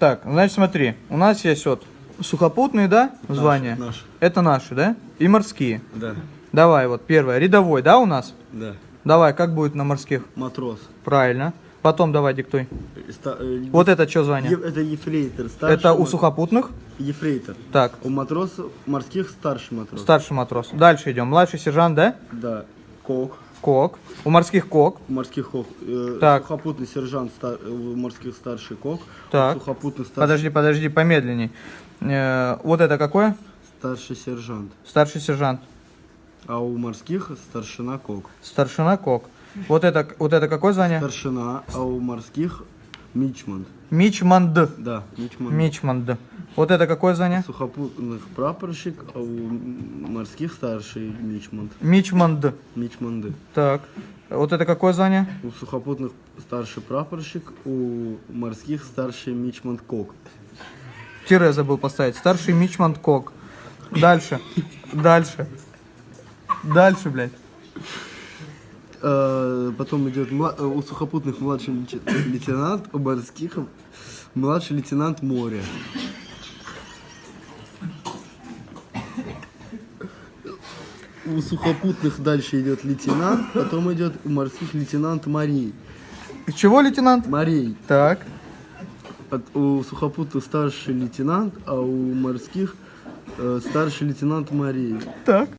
Так, значит, смотри, у нас есть вот сухопутные, да, звания? Наши. Это наши, да? И морские. Да. Давай, вот первое. Рядовой, да, у нас? Да. Давай, как будет на морских? Матрос. Правильно. Потом давай диктуй. Вот это что звание? Это ефрейтор. Старший Это у сухопутных? Ефрейтор. Так, У матросов морских старший матрос. старший матрос. Дальше идем. Младший сержант, да? Да. Кок. Кок. У морских кок. У морских кок. Так. Сухопутный сержант, у морских старший кок. Так. У сухопутных старший, Подожди, помедленней. Вот это какое? старший сержант. Старший сержант. А у морских старшина кок. Старшина кок. Вот это какое звание? Старшина, а у морских мичман. Мичманд. Да, мичман. Мичманд. Вот это какое звание? Сухопутных прапорщик, а у морских старший мичман. Мичманд. Мичманды. Так. Вот это какое звание? У сухопутных старший прапорщик, у морских старший мичман кок. Тире забыл поставить. Старший мичманд кок. Дальше. Дальше, блядь. Потом идет у сухопутных младший лейтенант, у морских младший лейтенант моря. У сухопутных дальше идет лейтенант, потом идет у морских лейтенант морей. Чего, лейтенант? Морей. Так. У сухопутных старший лейтенант, а у морских старший лейтенант морей. Так.